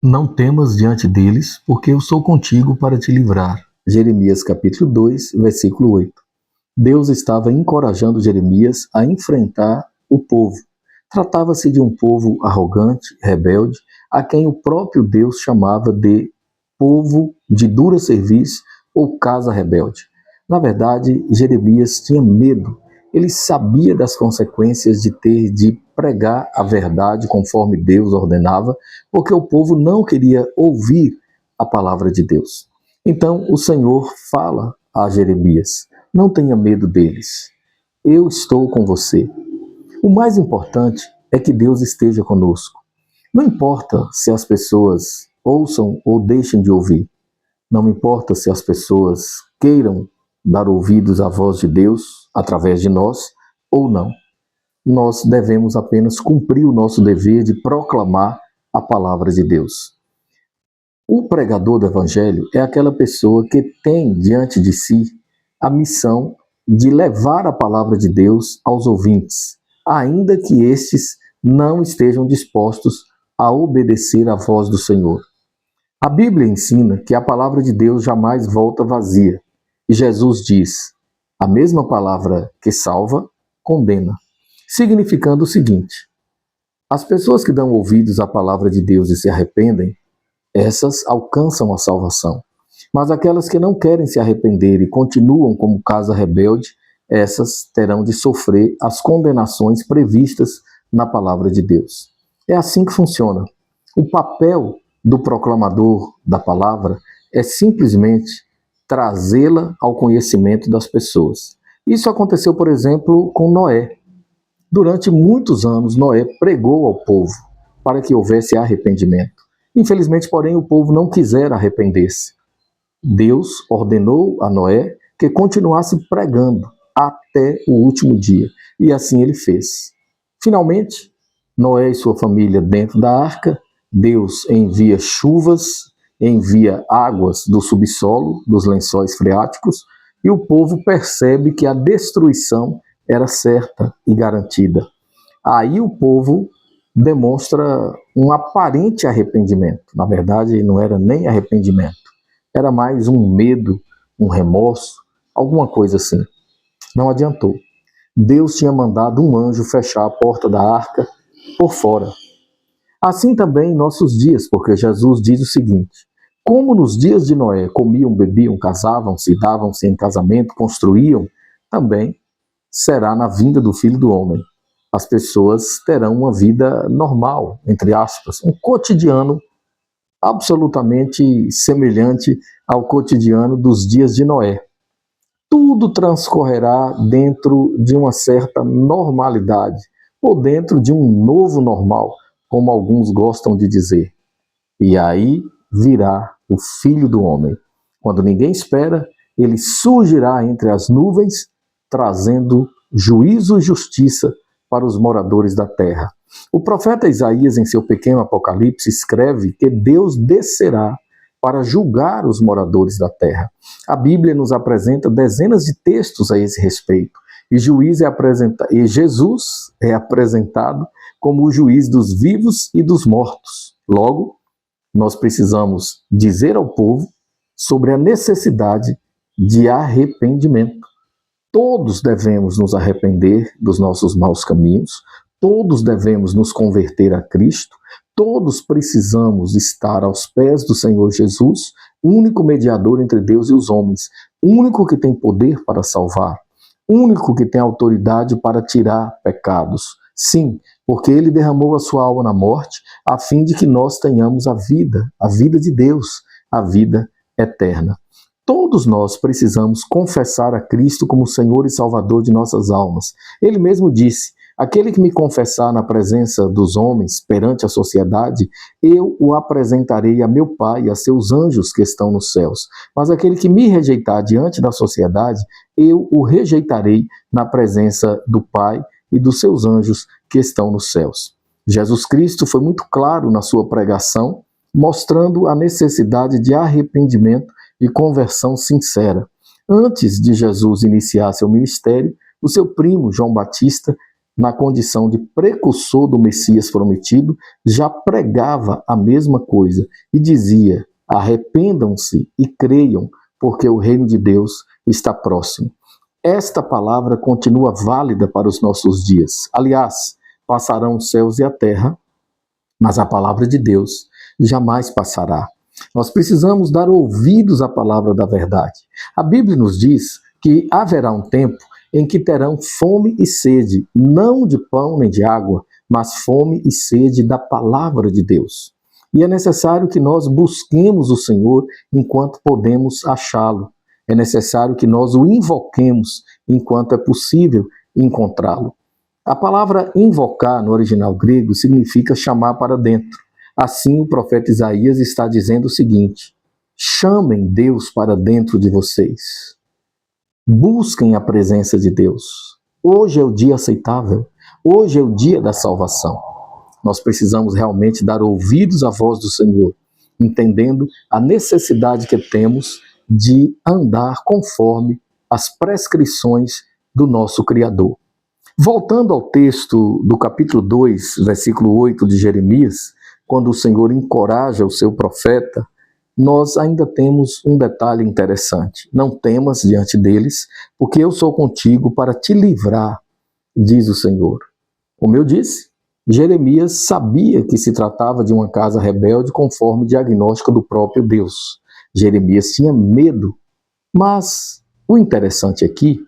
Não temas diante deles, porque eu sou contigo para te livrar. Jeremias capítulo 2, versículo 8. Deus estava encorajando Jeremias a enfrentar o povo. Tratava-se de um povo arrogante, rebelde, a quem o próprio Deus chamava de povo de dura serviço ou casa rebelde. Na verdade, Jeremias tinha medo. Ele sabia das consequências de ter de pregar a verdade conforme Deus ordenava, porque o povo não queria ouvir a palavra de Deus. Então o Senhor fala a Jeremias: não tenha medo deles, eu estou com você. O mais importante é que Deus esteja conosco. Não importa se as pessoas ouçam ou deixem de ouvir. Não importa se as pessoas queiram dar ouvidos à voz de Deus através de nós ou não. Nós devemos apenas cumprir o nosso dever de proclamar a palavra de Deus. O pregador do Evangelho é aquela pessoa que tem diante de si a missão de levar a palavra de Deus aos ouvintes, ainda que estes não estejam dispostos a obedecer à voz do Senhor. A Bíblia ensina que a palavra de Deus jamais volta vazia. E Jesus diz: a mesma palavra que salva, condena. Significando o seguinte: as pessoas que dão ouvidos à palavra de Deus e se arrependem, essas alcançam a salvação. Mas aquelas que não querem se arrepender e continuam como casa rebelde, essas terão de sofrer as condenações previstas na palavra de Deus. É assim que funciona. O papel do proclamador da palavra é simplesmente trazê-la ao conhecimento das pessoas. Isso aconteceu, por exemplo, com Noé. Durante muitos anos, Noé pregou ao povo para que houvesse arrependimento. Infelizmente, porém, o povo não quisera arrepender-se. Deus ordenou a Noé que continuasse pregando até o último dia, e assim ele fez. Finalmente, Noé e sua família dentro da arca, Deus envia chuvas, envia águas do subsolo, dos lençóis freáticos, e o povo percebe que a destruição era certa e garantida. Aí o povo demonstra um aparente arrependimento. Na verdade, não era nem arrependimento. Era mais um medo, um remorso, alguma coisa assim. Não adiantou. Deus tinha mandado um anjo fechar a porta da arca por fora. Assim também em nossos dias, porque Jesus diz o seguinte: como nos dias de Noé comiam, bebiam, casavam-se, davam-se em casamento, construíam, também será na vinda do Filho do Homem. As pessoas terão uma vida normal, entre aspas, um cotidiano absolutamente semelhante ao cotidiano dos dias de Noé. Tudo transcorrerá dentro de uma certa normalidade, ou dentro de um novo normal, como alguns gostam de dizer. E aí virá o Filho do Homem. Quando ninguém espera, ele surgirá entre as nuvens, trazendo juízo e justiça para os moradores da terra. O profeta Isaías, em seu pequeno Apocalipse, escreve que Deus descerá para julgar os moradores da terra. A Bíblia nos apresenta dezenas de textos a esse respeito, e Jesus é apresentado como o juiz dos vivos e dos mortos. Logo, nós precisamos dizer ao povo sobre a necessidade de arrependimento. Todos devemos nos arrepender dos nossos maus caminhos, todos devemos nos converter a Cristo, todos precisamos estar aos pés do Senhor Jesus, único mediador entre Deus e os homens, único que tem poder para salvar, único que tem autoridade para tirar pecados. Sim, porque ele derramou a sua alma na morte, a fim de que nós tenhamos a vida de Deus, a vida eterna. Todos nós precisamos confessar a Cristo como Senhor e Salvador de nossas almas. Ele mesmo disse: aquele que me confessar na presença dos homens, perante a sociedade, eu o apresentarei a meu Pai e a seus anjos que estão nos céus. Mas aquele que me rejeitar diante da sociedade, eu o rejeitarei na presença do Pai e dos seus anjos que estão nos céus. Jesus Cristo foi muito claro na sua pregação, mostrando a necessidade de arrependimento e conversão sincera. Antes de Jesus iniciar seu ministério, o seu primo, João Batista, na condição de precursor do Messias prometido, já pregava a mesma coisa e dizia: arrependam-se e creiam, porque o reino de Deus está próximo. Esta palavra continua válida para os nossos dias. Aliás, passarão os céus e a terra, mas a palavra de Deus jamais passará. Nós precisamos dar ouvidos à palavra da verdade. A Bíblia nos diz que haverá um tempo em que terão fome e sede, não de pão nem de água, mas fome e sede da palavra de Deus. E é necessário que nós busquemos o Senhor enquanto podemos achá-lo. É necessário que nós o invoquemos enquanto é possível encontrá-lo. A palavra invocar no original grego significa chamar para dentro. Assim, o profeta Isaías está dizendo o seguinte: chamem Deus para dentro de vocês. Busquem a presença de Deus. Hoje é o dia aceitável. Hoje é o dia da salvação. Nós precisamos realmente dar ouvidos à voz do Senhor, entendendo a necessidade que temos de andar conforme as prescrições do nosso Criador. Voltando ao texto do capítulo 2, versículo 8 de Jeremias, quando o Senhor encoraja o seu profeta, nós ainda temos um detalhe interessante. Não temas diante deles, porque eu sou contigo para te livrar, diz o Senhor. Como eu disse, Jeremias sabia que se tratava de uma casa rebelde conforme diagnóstico do próprio Deus. Jeremias tinha medo, mas o interessante aqui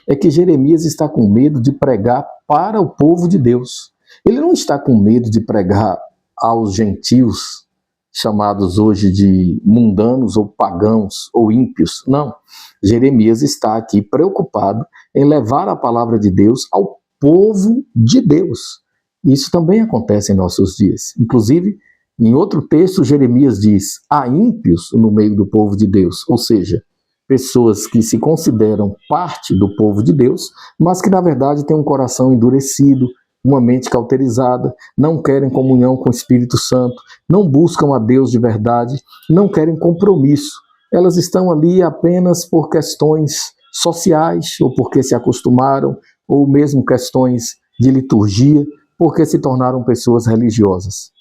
é que Jeremias está com medo de pregar para o povo de Deus. Ele não está com medo de pregar aos gentios, chamados hoje de mundanos ou pagãos ou ímpios. Não. Jeremias está aqui preocupado em levar a palavra de Deus ao povo de Deus. Isso também acontece em nossos dias. Inclusive, em outro texto, Jeremias diz: há ímpios no meio do povo de Deus, ou seja, pessoas que se consideram parte do povo de Deus, mas que na verdade têm um coração endurecido, uma mente cauterizada, não querem comunhão com o Espírito Santo, não buscam a Deus de verdade, não querem compromisso. Elas estão ali apenas por questões sociais, ou porque se acostumaram, ou mesmo questões de liturgia, porque se tornaram pessoas religiosas.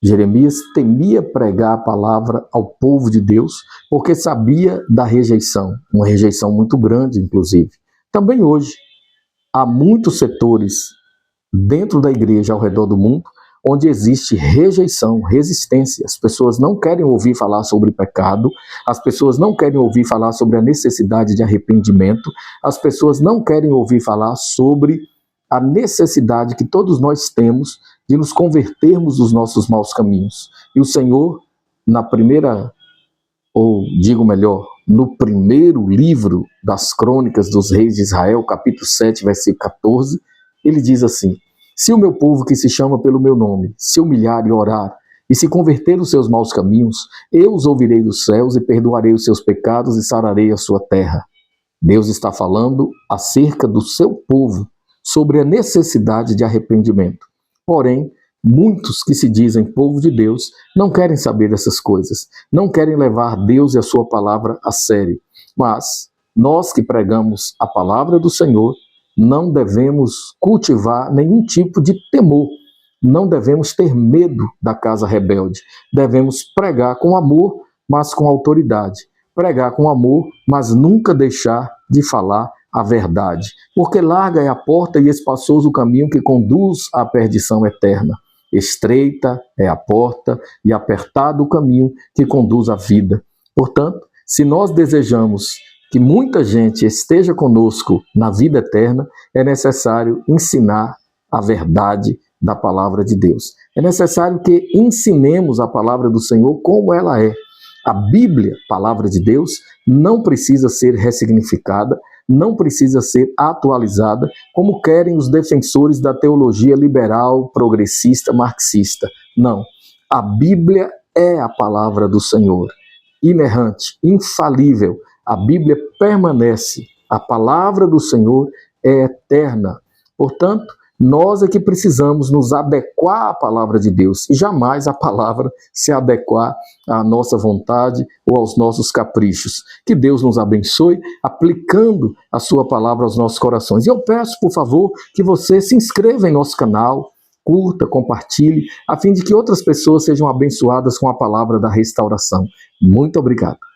Jeremias temia pregar a palavra ao povo de Deus, porque sabia da rejeição, uma rejeição muito grande, inclusive. Também hoje, há muitos setores dentro da igreja ao redor do mundo, onde existe rejeição, resistência. As pessoas não querem ouvir falar sobre pecado, as pessoas não querem ouvir falar sobre a necessidade de arrependimento, as pessoas não querem ouvir falar sobre a necessidade que todos nós temos de nos convertermos dos nossos maus caminhos. E o Senhor, na primeira, ou digo melhor, no primeiro livro das Crônicas dos Reis de Israel, capítulo 7, versículo 14, ele diz assim: se o meu povo que se chama pelo meu nome se humilhar e orar e se converter dos seus maus caminhos, eu os ouvirei dos céus e perdoarei os seus pecados e sararei a sua terra. Deus está falando acerca do seu povo, sobre a necessidade de arrependimento. Porém, muitos que se dizem povo de Deus não querem saber dessas coisas, não querem levar Deus e a sua palavra a sério. Mas nós que pregamos a palavra do Senhor, não devemos cultivar nenhum tipo de temor, não devemos ter medo da casa rebelde. Devemos pregar com amor, mas com autoridade. Pregar com amor, mas nunca deixar de falar a verdade. Porque larga é a porta e espaçoso o caminho que conduz à perdição eterna. Estreita é a porta e apertado o caminho que conduz à vida. Portanto, se nós desejamos que muita gente esteja conosco na vida eterna, é necessário ensinar a verdade da palavra de Deus. É necessário que ensinemos a palavra do Senhor como ela é. A Bíblia, palavra de Deus, não precisa ser ressignificada, não precisa ser atualizada, como querem os defensores da teologia liberal, progressista, marxista. Não. A Bíblia é a palavra do Senhor, inerrante, infalível. A Bíblia permanece. A palavra do Senhor é eterna. Portanto, Nós é que precisamos nos adequar à palavra de Deus e jamais a palavra se adequar à nossa vontade ou aos nossos caprichos. Que Deus nos abençoe aplicando a sua palavra aos nossos corações. E eu peço, por favor, que você se inscreva em nosso canal, curta, compartilhe, a fim de que outras pessoas sejam abençoadas com a palavra da restauração. Muito obrigado.